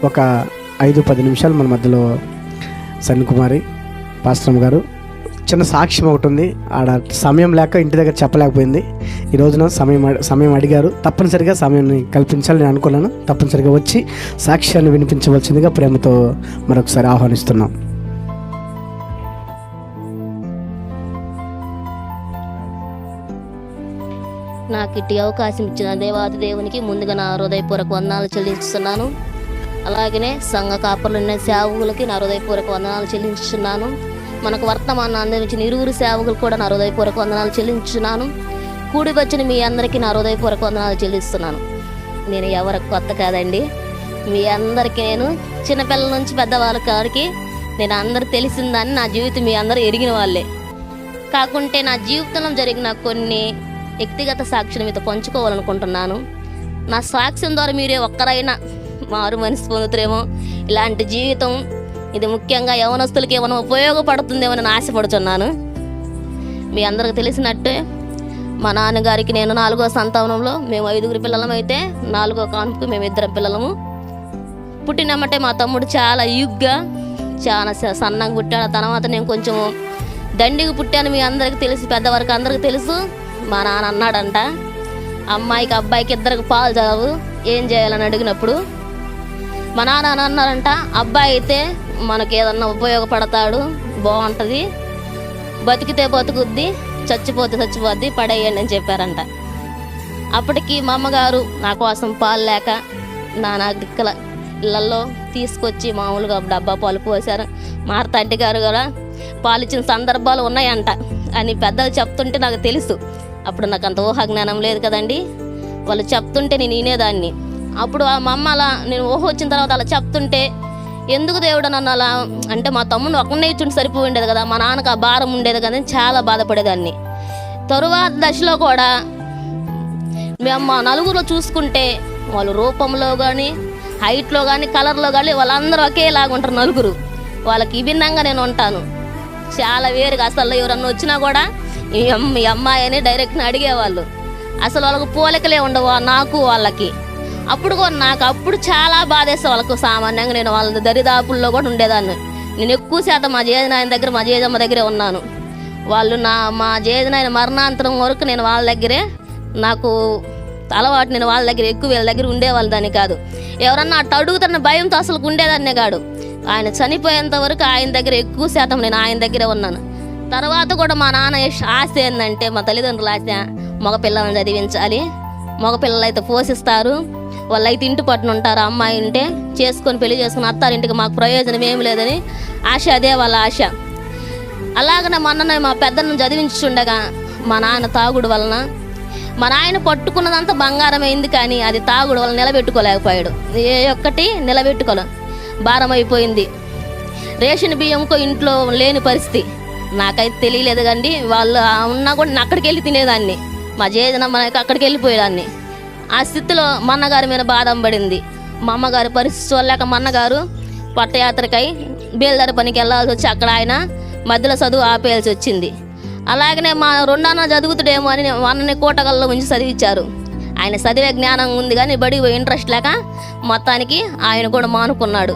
ఒక 5-10 నిమిషాలు మన మధ్యలో సన్ని కుమారి పాస్టరమ్మ గారు చిన్న సాక్ష్యం ఒకటి ఉంది. ఆడ సమయం లేక ఇంటి దగ్గర చెప్పలేకపోయింది. ఈ రోజున సమయం అడిగారు. తప్పనిసరిగా సమయాన్ని కల్పించాలని నేను అనుకున్నాను. తప్పనిసరిగా వచ్చి సాక్ష్యాన్ని వినిపించవలసిందిగా ప్రేమతో మరొకసారి ఆహ్వానిస్తున్నాం. నాకు ఇట్టి అవకాశం ఇచ్చిన దేవాది దేవునికి ముందుగా నా హృదయపూర్వక వందనాలు చెల్లిస్తున్నాను. అలాగనే సంఘ కాపర్లు ఉన్న సేవకులకి నా హృదయపూర్వక వందనాలు చెల్లించున్నాను. మనకు వర్తమానం అందించిన ఇరువురు సేవకులు కూడా నా హృదయపూర్వక వందనాలు చెల్లించున్నాను. కూడి వచ్చిన మీ అందరికీ నా హృదయపూర్వక వందనాలు చెల్లిస్తున్నాను. నేను ఎవరికి కొత్త కాదండి. మీ అందరికీ నేను చిన్నపిల్లల నుంచి పెద్దవాళ్ళ కాడికి నేను అందరు తెలిసిందని నా జీవితం మీ అందరూ ఎరిగిన వాళ్ళే. కాకుంటే నా జీవితంలో జరిగిన కొన్ని వ్యక్తిగత సాక్షిని మీతో పంచుకోవాలనుకుంటున్నాను. నా సాక్ష్యం ద్వారా మీరే ఒక్కరైనా మారు మనసు పొందుతారేమో. ఇలాంటి జీవితం ఇది ముఖ్యంగా యవనస్తులకి ఏమైనా ఉపయోగపడుతుందేమో నేను ఆశపడుతున్నాను. మీ అందరికి తెలిసినట్టే మా నాన్నగారికి నేను 4వ సంతానంలో మేము 5గురు పిల్లలమైతే 4వ కాన్పుకి మేము 2 పిల్లలము. పుట్టినమ్మటే మా తమ్ముడు చాలా యుగ్గా చాలా సన్నగా పుట్టాడు. తర్వాత నేను కొంచెం దండిగా పుట్టాను. మీ అందరికీ తెలుసు, పెద్దవారికి అందరికీ తెలుసు. మా నాన్న అన్నాడంట, అమ్మాయికి అబ్బాయికి 2కి పాలు చాలు, ఏం చేయాలని అడిగినప్పుడు మా నాన్న అన్నారంట, అబ్బాయి అయితే మనకి ఏదన్నా ఉపయోగపడతాడు, బాగుంటుంది, బతికితే బతుకుద్ది, చచ్చిపోతే చచ్చిపోద్ది, పడేయండి అని చెప్పారంట. అప్పటికి మా అమ్మగారు నా కోసం పాలు లేక నా దిక్కల ఇళ్ళల్లో తీసుకొచ్చి మామూలుగా డబ్బా పాలు పోసారు. మా తండ్రి గారు కూడా పాలు ఇచ్చిన సందర్భాలు ఉన్నాయంట అని పెద్దలు చెప్తుంటే నాకు తెలుసు. అప్పుడు నాకు అంత ఊహాజ్ఞానం లేదు కదండి. వాళ్ళు చెప్తుంటే నేను వినేదాన్ని. అప్పుడు మా అమ్మ అలా నేను ఊహ వచ్చిన తర్వాత అలా చెప్తుంటే ఎందుకు దేవుడు నన్ను అలా అంటే మా తమ్ముడు ఒక్కనే ఇచ్చుంటే సరిపోయి ఉండేది కదా, మా నాన్నకు ఆ భారం ఉండేది కదా అని చాలా బాధపడేదాన్ని. తరువాత దశలో కూడా మేము మా నలుగురు చూసుకుంటే వాళ్ళు రూపంలో కానీ హైట్లో కానీ కలర్లో కానీ వాళ్ళందరూ ఒకేలాగా ఉంటారు. నలుగురు వాళ్ళకి విభిన్నంగా నేను ఉంటాను, చాలా వేరుగా. అసలు ఎవరన్నా వచ్చినా కూడా ఈ అమ్మాయి అని డైరెక్ట్గా అడిగేవాళ్ళు. అసలు వాళ్ళకు పోలికలే ఉండవు నాకు వాళ్ళకి. అప్పుడు కూడా నాకు అప్పుడు చాలా బాధేస్తా వాళ్ళకు. సామాన్యంగా నేను వాళ్ళ దరిదాపుల్లో కూడా ఉండేదాన్ని. నేను ఎక్కువ శాతం మా జేజనాయన దగ్గర మా జేజమ్మ దగ్గరే ఉన్నాను. వాళ్ళు మా జేజనాయన మరణాంతరం వరకు నేను వాళ్ళ దగ్గరే నాకు అలవాటు. నేను వాళ్ళ దగ్గర ఎక్కువ వీళ్ళ దగ్గర ఉండేవాళ్ళు దాన్ని కాదు. ఎవరన్నా అట్టు అడుగుతున్న భయంతో అసలు ఉండేదాన్నే కాదు. ఆయన చనిపోయేంత వరకు ఆయన దగ్గర ఎక్కువ శాతం నేను ఆయన దగ్గరే ఉన్నాను. తర్వాత కూడా మా నాన్న ఆశ ఏంటంటే, మా తల్లిదండ్రుల ఆశ మగపిల్లలను చదివించాలి, మగపిల్లలు అయితే పోషిస్తారు, వాళ్ళు అయితే ఇంటి పట్టున ఉంటారు, అమ్మాయి ఉంటే చేసుకొని పెళ్లి చేసుకుని అత్తారింటికి మాకు ప్రయోజనం ఏమి లేదని ఆశ, అదే వాళ్ళ ఆశ. అలాగనే మొన్న మా పెద్దను చదివించుండగా మా నాన్న తాగుడు వలన మా నాయన పట్టుకున్నదంతా బంగారమైంది, కానీ అది తాగుడు వలన నిలబెట్టుకోలేకపోయాడు. ఏ ఒక్కటి నిలబెట్టుకోలే, భారం అయిపోయింది. రేషన్ బియ్యంకో ఇంట్లో లేని పరిస్థితి. నాకైతే తెలియలేదు కండి. వాళ్ళు ఉన్నా కూడా నేను అక్కడికి వెళ్ళి తినేదాన్ని. మా జేజన మనకి అక్కడికి వెళ్ళిపోయేదాన్ని. ఆ స్థితిలో మా అన్నగారి మీద బాధం పడింది. మా అమ్మగారి పరిస్థితి చూడలేక మా అన్నగారు పట్టయాత్రకై బేల్దారి పనికి వెళ్ళాల్సి వచ్చి అక్కడ ఆయన మధ్యలో చదువు ఆపేయాల్సి వచ్చింది. అలాగనే మా 2 అన్న చదువుతాడేమో అని అన్నని కోటగల్లో ఉంచి చదివించారు. ఆయన చదివే జ్ఞానం ఉంది కానీ బడికి ఇంట్రెస్ట్ లేక మొత్తానికి ఆయన కూడా మానుకున్నాడు.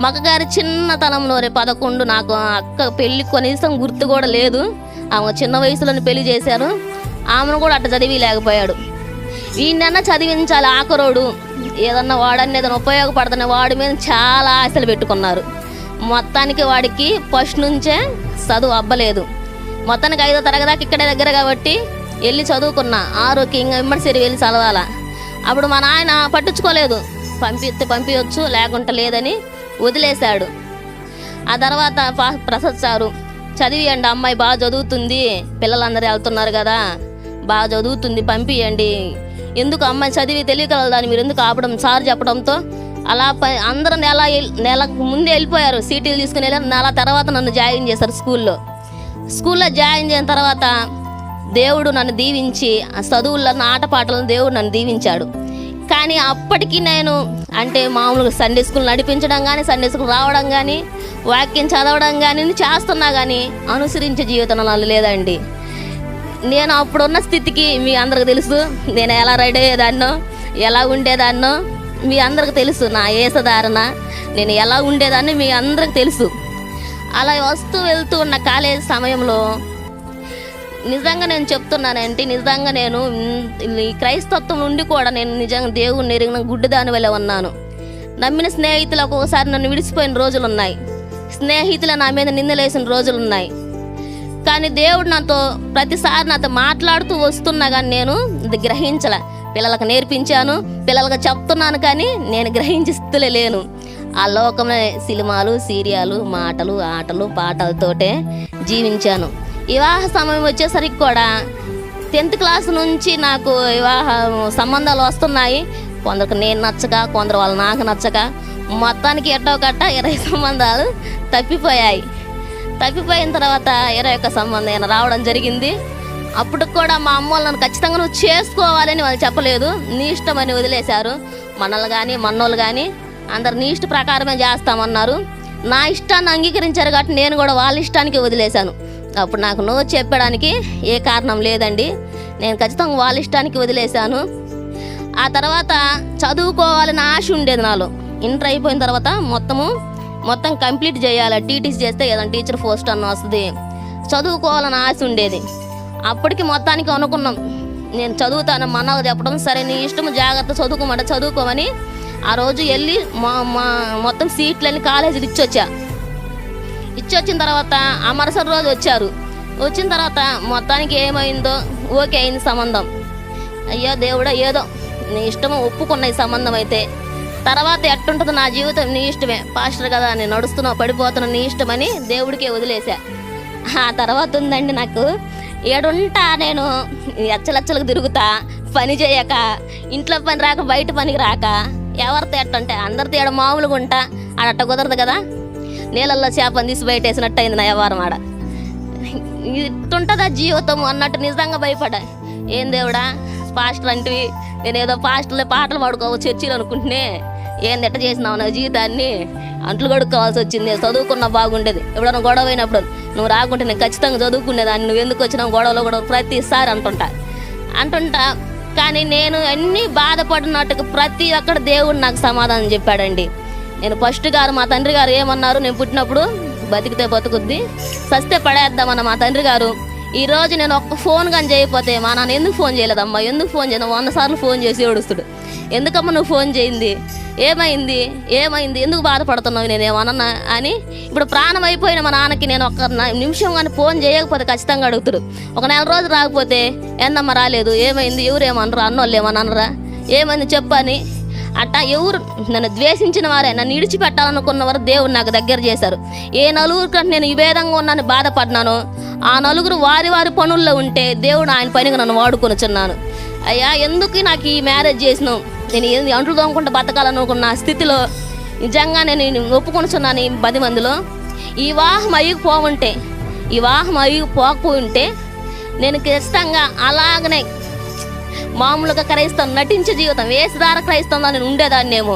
మా అక్కగారి చిన్నతనంలో 11, నాకు అక్క పెళ్ళి కనీసం గుర్తు కూడా లేదు. ఆమె చిన్న వయసులోనే పెళ్లి చేశారు. ఆమెను కూడా అట్ట చదివి లేకపోయాడు. ఈయనన్నా చదివించాలి, ఆఖరోడు ఏదన్నా వాడని ఏదైనా ఉపయోగపడుతున్న వాడి మీద చాలా ఆశలు పెట్టుకున్నారు. మొత్తానికి వాడికి ఫస్ట్ నుంచే చదువు అవ్వలేదు. మొత్తానికి 5వ తరగతి దాకా ఇక్కడే దగ్గర కాబట్టి వెళ్ళి చదువుకున్నా. ఆరోగ్యంగా ఇమ్మడిసరి వెళ్ళి చదవాలా. అప్పుడు మా నాయన పట్టించుకోలేదు, పంపించచ్చు లేకుంటే లేదని వదిలేశాడు. ఆ తర్వాత ప్రసాద్ సారు చదివియండి, అమ్మాయి బాగా చదువుతుంది, పిల్లలందరూ వెళ్తున్నారు కదా, బాగా చదువుతుంది, పంపియండి, ఎందుకు అమ్మాయి చదివి తెలియగలదని మీరు ఎందుకు ఆపడం సార్ చెప్పడంతో అలా అందరూ నెలకు ముందే వెళ్ళిపోయారు. సీటీలు తీసుకుని వెళ్ళారు. నెల తర్వాత నన్ను జాయిన్ చేశారు స్కూల్లో జాయిన్ చేసిన తర్వాత దేవుడు నన్ను దీవించి ఆ చదువుల్లో ఆటపాటలను దేవుడు నన్ను దీవించాడు. కానీ అప్పటికి నేను అంటే మామూలుగా సండే స్కూల్ నడిపించడం కానీ, సండే స్కూల్ రావడం కానీ, వాక్యం చదవడం కానీ చేస్తున్నా కానీ అనుసరించే జీవితం నాలో లేదండి. నేను అప్పుడున్న స్థితికి మీ అందరికి తెలుసు. నేను ఎలా రెడీ అయ్యేదాన్నో, ఎలా ఉండేదాన్నో మీ అందరికి తెలుసు నా వేషధారణ, నేను ఎలా ఉండేదాన్ని మీ అందరికి తెలుసు. అలా వస్తూ వెళ్తూ ఉన్న కాలేజ్ సమయంలో నిజంగా నేను చెప్తున్నానంటే, నిజంగా నేను ఈ క్రైస్తత్వం నుండి కూడా నేను నిజంగా దేవుణ్ణి ఎరిగిన గుడ్డిదాని వల్ల ఉన్నాను. నమ్మిన స్నేహితులు ఒక్కొక్కసారి నన్ను విడిచిపోయిన రోజులు ఉన్నాయి, స్నేహితులు నా మీద నిందలేసిన రోజులు ఉన్నాయి. కానీ దేవుడు ప్రతిసారి నాతో మాట్లాడుతూ వస్తున్నా కానీ నేను ఇది గ్రహించలే. పిల్లలకు నేర్పించాను, పిల్లలకు చెప్తున్నాను, కానీ నేను గ్రహించే స్థితిలో లేను. ఆ లోకమే సినిమాలు, సీరియాలు, మాటలు, ఆటలు, పాటలతోటే జీవించాను. వివాహ సమయం వచ్చేసరికి కూడా 10th క్లాస్ నుంచి నాకు వివాహ సంబంధాలు వస్తున్నాయి. కొందరికి నేను నచ్చక, కొందరు వాళ్ళు నాకు నచ్చక, మొత్తానికి ఎట్టో కట్ట 20 సంబంధాలు తప్పిపోయిన తర్వాత 21 సంబంధం రావడం జరిగింది. అప్పుడు కూడా మా అమ్మ వాళ్ళు నన్ను ఖచ్చితంగా నువ్వు చేసుకోవాలని వాళ్ళు చెప్పలేదు, నీ ఇష్టం అని వదిలేశారు. మనల్ని కానీ మన్నోళ్ళు కానీ అందరు నీ ఇష్ట ప్రకారమే చేస్తామన్నారు. నా ఇష్టాన్ని అంగీకరించారు కాబట్టి నేను కూడా వాళ్ళ ఇష్టానికి వదిలేశాను. అప్పుడు నాకు నో చెప్పడానికి ఏ కారణం లేదండి, నేను ఖచ్చితంగా వాళ్ళ ఇష్టానికి వదిలేశాను. ఆ తర్వాత చదువుకోవాలని ఆశ ఉండేది నాలో. ఇంటర్ అయిపోయిన తర్వాత మొత్తం కంప్లీట్ చేయాలి, టీటీసీ చేస్తే ఏదైనా టీచర్ పోస్ట్ అన్న వస్తుంది, చదువుకోవాలని ఆశ ఉండేది. అప్పటికి మొత్తానికి అనుకున్నాం, నేను చదువుతాను. మన్నాకు చెప్పడం, సరే నీ ఇష్టం, జాగ్రత్త చదువుకోమంటే చదువుకోమని ఆ రోజు వెళ్ళి మొత్తం సీట్లని కాలేజీలు ఇచ్చొచ్చిన తర్వాత ఆ మరుసటి రోజు వచ్చిన తర్వాత మొత్తానికి ఏమైందో ఓకే అయింది సంబంధం. అయ్యో దేవుడా, ఏదో నీ ఇష్టమో ఒప్పుకున్న ఈ సంబంధం అయితే తర్వాత ఎట్టుంటుందో నా జీవితం నీ ఇష్టమే, పాస్టర్ కదా నేను నడుస్తున్నావు పడిపోతున్నా నీ ఇష్టమని దేవుడికే వదిలేసా. ఆ తర్వాత ఉందండి, నాకు ఏడుంటా నేను ఎచ్చలెచ్చలకు తిరుగుతా, పని చేయక, ఇంట్లో పని రాక, బయట పనికి రాక, ఎవరితో ఎట్టంటే అందరితో ఏడ మామూలుగా ఉంటా. ఆడట్ట కుదరదు కదా, నీళ్ళల్లో చేపని తీసి బయట వేసినట్టు అయింది నా వ్యవహారం. ఆడ ఇట్టుంటుందా జీవితం అన్నట్టు నిజంగా భయపడా. ఏం దేవుడా పాస్టర్ అంటివి, నేను ఏదో పాస్టర్లే పాటలు పాడుకోవు చర్చిలు అనుకుంటునే, ఏంది ఎట్ట చేసినావు నా జీవితాన్ని, అంట్లు కడుక్కోవాల్సి వచ్చింది. చదువుకున్నా బాగుండేది, ఎప్పుడైనా గొడవ అయినప్పుడు నువ్వు రాకుంటే నేను ఖచ్చితంగా చదువుకునేదాన్ని, నువ్వు ఎందుకు వచ్చినావు గొడవలో కూడా ప్రతిసారి అంటుంటా. కానీ నేను అన్నీ బాధపడినట్టుగా ప్రతి ఒక్కటి దేవుడు నాకు సమాధానం చెప్పాడండి. నేను ఫస్ట్ గారు మా తండ్రి గారు ఏమన్నారు, నేను పుట్టినప్పుడు బతికితే బతుకుద్ది, సస్తే పడేద్దామన్న మా తండ్రి గారు. ఈరోజు నేను ఒక్క ఫోన్ కానీ చేయకపోతే, మా నాన్న ఎందుకు ఫోన్ చేయలేదమ్మా, ఎందుకు ఫోన్ చేయను, 100 సార్లు ఫోన్ చేసి ఏడుస్తాడు. ఎందుకమ్మా నువ్వు ఫోన్ చేయింది, ఏమైంది, ఎందుకు బాధపడుతున్నావు, నేనేమన్నా అని. ఇప్పుడు ప్రాణం అయిపోయిన మా నాన్నకి నేను ఒక్క నిమిషం కానీ ఫోన్ చేయకపోతే ఖచ్చితంగా అడుగుతాడు. ఒక నెల రోజు రాకపోతే, ఏందమ్మా రాలేదు, ఏమైంది, ఎవరేమనరు, అన్నోళ్ళు ఏమనరా, ఏమైంది చెప్పని. అట్టా ఎవరు నన్ను ద్వేషించిన వారే, నన్ను ఇడిచిపెట్టాలనుకున్నవారు దేవుడు నాకు దగ్గర చేశారు. ఏ నలుగురు కంటే నేను ఈ విధంగా ఉన్నాను బాధపడినాను, ఆ నలుగురు వారి పనుల్లో ఉంటే దేవుడు ఆయన పనిగా నన్ను వాడుకొనిచున్నాను. అయ్యా ఎందుకు నాకు ఈ మ్యారేజ్ చేసినావు, నేను ఏంది అంట్లు తోముకుంటూ బతకాలనుకున్న స్థితిలో నిజంగా నేను ఒప్పుకొనిచున్నాను. ఈ 10 మందిలో ఈ వివాహం అయ్యిపోకపోయింటే నేను ఖచ్చితంగా అలాగనే మామూలుగా క్రైస్తవం నటించే జీవితం, వేషధార క్రైస్తవంలో నేను ఉండేదాన్నేమో.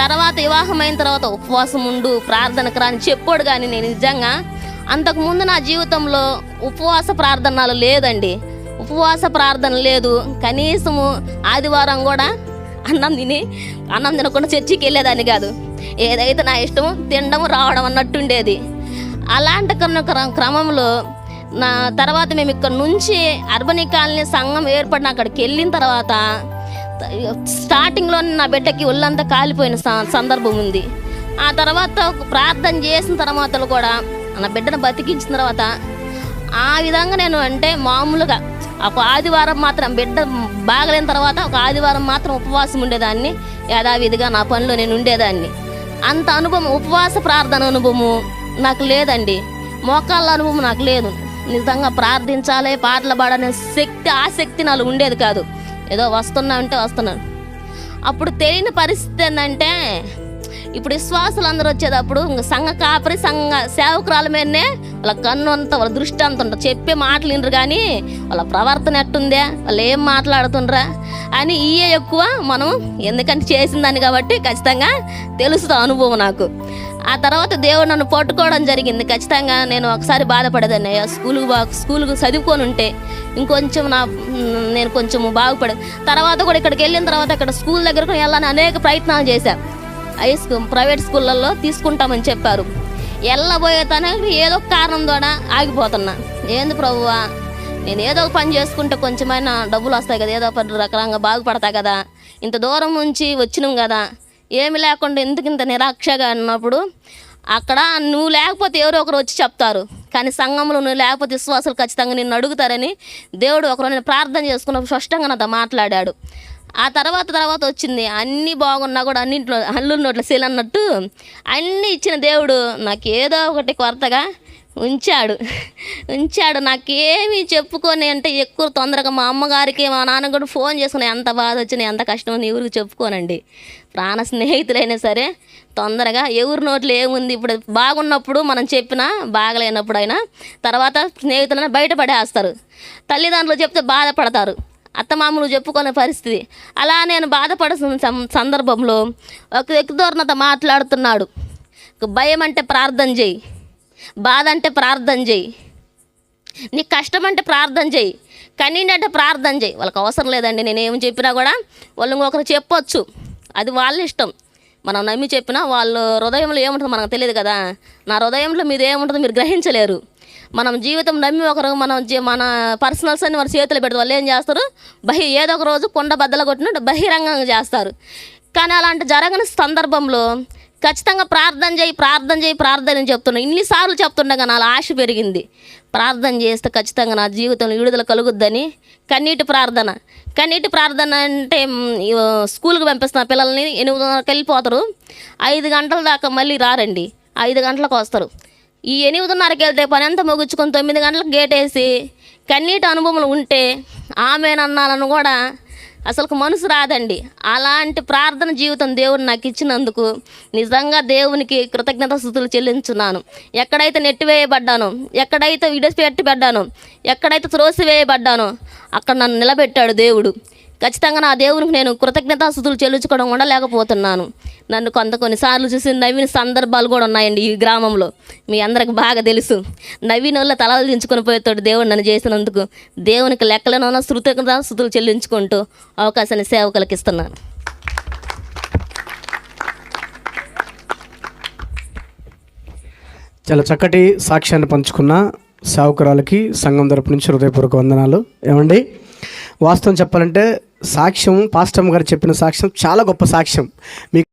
తర్వాత వివాహం అయిన తర్వాత ఉపవాసం ఉండు, ప్రార్థనకు రాని చెప్పాడు. కానీ నేను నిజంగా అంతకుముందు నా జీవితంలో ఉపవాస ప్రార్థనలు లేదండి, ఉపవాస ప్రార్థన లేదు. కనీసము ఆదివారం కూడా అన్నం తినకుండా చర్చికి వెళ్ళేదాన్ని కాదు. ఏదైతే నా ఇష్టము తినడం రావడం అన్నట్టుండేది. అలాంటి క్రమంలో నా తర్వాత మేము ఇక్కడ నుంచి అర్బనీ కాలనీ సంఘం ఏర్పడిన అక్కడికి వెళ్ళిన తర్వాత స్టార్టింగ్లో నా బిడ్డకి ఒళ్ళంతా కాలిపోయిన సందర్భం ఉంది. ఆ తర్వాత ప్రార్థన చేసిన తర్వాత కూడా నా బిడ్డను బతికించిన తర్వాత ఆ విధంగా నేను అంటే మామూలుగా ఒక ఆదివారం మాత్రం బిడ్డ బాగలేని తర్వాత ఒక ఆదివారం మాత్రం ఉపవాసం ఉండేదాన్ని, యథావిధిగా నా పనిలో నేను ఉండేదాన్ని. అంత అనుభవం, ఉపవాస ప్రార్థన అనుభవము నాకు లేదండి, మోకాళ్ళ అనుభవం నాకు లేదు. నిజంగా ప్రార్థించాలి, పాటలు పాడనే ఆసక్తి నాలో ఉండేది కాదు. ఏదో వస్తున్నాను. అప్పుడు తెలియని పరిస్థితి ఏంటంటే ఇప్పుడు విశ్వాసులు అందరూ వచ్చేటప్పుడు ఇంక సంఘ కాపరి సంఘ సేవకురాల మీదనే వాళ్ళ కన్ను అంతా వాళ్ళ దృష్టి అంత ఉంటుంది. చెప్పే మాటలు వినరు కానీ వాళ్ళ ప్రవర్తన ఎట్టుందే, వాళ్ళు ఏం మాట్లాడుతుండ్రా అని ఇయే ఎక్కువ మనం, ఎందుకంటే చేసిందని కాబట్టి ఖచ్చితంగా తెలుస్తుంది అనుభవం నాకు. ఆ తర్వాత దేవుడు నన్ను పట్టుకోవడం జరిగింది. ఖచ్చితంగా నేను ఒకసారి బాధపడేదాన్ని, స్కూల్కి చదువుకొని ఉంటే ఇంకొంచెం నేను కొంచెం బాగుపడే. తర్వాత కూడా ఇక్కడికి వెళ్ళిన తర్వాత ఇక్కడ స్కూల్ దగ్గరకు వెళ్ళాలని అనేక ప్రయత్నాలు చేశాను. ప్రైవేట్ స్కూళ్ళల్లో తీసుకుంటామని చెప్పారు. వెళ్ళబోయే తనకి ఏదో ఒక కారణం ద్వారా ఆగిపోతున్నా. ఏంది ప్రభువా, నేను ఏదో ఒక పని చేసుకుంటే కొంచెమైనా డబ్బులు వస్తాయి కదా, ఏదో పని రకరంగా బాగుపడతాయి కదా, ఇంత దూరం నుంచి వచ్చినాం కదా, ఏమి లేకుండా ఎందుకు ఇంత నిరాక్షగా అన్నప్పుడు అక్కడ నువ్వు లేకపోతే ఎవరో ఒకరు వచ్చి చెప్తారు, కానీ సంఘంలో నువ్వు లేకపోతే విశ్వాసాలు ఖచ్చితంగా నిన్ను అడుగుతారని దేవుడు ఒకరు నేను ప్రార్థన చేసుకున్నప్పుడు స్పష్టంగా నాతో మాట్లాడాడు. ఆ తర్వాత వచ్చింది. అన్నీ బాగున్నా కూడా అన్నింటిలో అల్లుడి నోట్ల సీల్ అన్నట్టు అన్నీ ఇచ్చిన దేవుడు నాకు ఏదో ఒకటి కొరతగా ఉంచాడు. నాకేమీ చెప్పుకొని అంటే ఎక్కువ తొందరగా మా అమ్మగారికి మా నాన్న కూడా ఫోన్ చేసుకుని ఎంత బాధ వచ్చినా ఎంత కష్టం ఉంది ఎవరికి చెప్పుకోనండి. ప్రాణ స్నేహితులైనా సరే తొందరగా ఎవరి నోట్లో ఏముంది, ఇప్పుడు బాగున్నప్పుడు మనం చెప్పినా బాగలేనప్పుడు అయినా తర్వాత స్నేహితులను బయటపడేస్తారు. తల్లిదండ్రులు చెప్తే బాధపడతారు, అత్తమామలు చెప్పుకునే పరిస్థితి. అలా నేను బాధపడుతున్న సందర్భంలో ఒక వ్యక్తి ద్వారా నాతో మాట్లాడుతున్నాడు. భయం అంటే ప్రార్థన చేయి, బాధ అంటే ప్రార్థన చేయి, నీ కష్టం అంటే ప్రార్థన చేయి, కన్నీండి అంటే ప్రార్థన చేయి. వాళ్ళకి అవసరం లేదండి నేను ఏమి చెప్పినా కూడా వాళ్ళు ఇంకొకరు చెప్పొచ్చు, అది వాళ్ళ ఇష్టం. మనం నమ్మి చెప్పినా వాళ్ళ హృదయంలో ఏముంటుందో మనకు తెలియదు కదా. నా హృదయంలో మీది ఏముంటుందో మీరు గ్రహించలేరు. మనం జీవితం నమ్మి ఒకరు మన పర్సనల్స్ అన్ని వారి చేతులు పెడతారు. వాళ్ళు ఏం చేస్తారు, ఏదో ఒక రోజు కొండ బద్దలు కొట్టినట్టు బహిరంగంగా చేస్తారు. కానీ అలాంటి జరగని సందర్భంలో ఖచ్చితంగా ప్రార్థన అని చెప్తున్నా. ఇన్నిసార్లు చెప్తుండగా నా ఆశ పెరిగింది. ప్రార్థన చేస్తే ఖచ్చితంగా నా జీవితంలో విడుదల కలుగుద్దని కన్నీటి ప్రార్థన అంటే స్కూల్కి పంపిస్తున్న పిల్లల్ని 8:30కి వెళ్ళిపోతారు, 5 గంటల దాకా మళ్ళీ రారండి. 5 గంటలకు వస్తారు. ఈ 8:30కి వెళ్తే పని అంతా ముగించుకొని 9 గంటలకు గేట్ వేసి కన్నీటి అనుభవములు ఉంటే ఆమెనన్నాలను కూడా అసలు మనసు రాదండి. అలాంటి ప్రార్థన జీవితం దేవుడు నాకు ఇచ్చినందుకు నిజంగా దేవునికి కృతజ్ఞతాస్తుతులు చెల్లించున్నాను. ఎక్కడైతే నెట్టివేయబడ్డానో, ఎక్కడైతే విడిచిపెట్టబడ్డానో, ఎక్కడైతే త్రోసివేయబడ్డానో అక్కడ నన్ను నిలబెట్టాడు దేవుడు. ఖచ్చితంగా నా దేవునికి నేను కృతజ్ఞతాస్తుతులు చెల్లించుకోవడం కూడా లేకపోతున్నాను. నన్ను కొన్నిసార్లు చూసి నవ్విన సందర్భాలు కూడా ఉన్నాయండి ఈ గ్రామంలో. మీ అందరికి బాగా తెలుసు. నవ్విన వల్ల తలలు దించుకొని పోయేతాడు దేవుడు నన్ను చేసినందుకు. దేవునికి లెక్కలేనన్నా కృతజ్ఞతాస్తుతులు చెల్లించుకుంటూ అవకాశాన్ని సేవకులకు ఇస్తున్నాను. చాలా చక్కటి సాక్ష్యాన్ని పంచుకున్న సేవకురాలకి సంఘం తరపు నుంచి హృదయపూర్వక వందనాలు. ఏమండి, వాస్తవం చెప్పాలంటే సాక్ష్యం పాస్టర్ గారు చెప్పిన సాక్ష్యం చాలా గొప్ప సాక్ష్యం. మీకు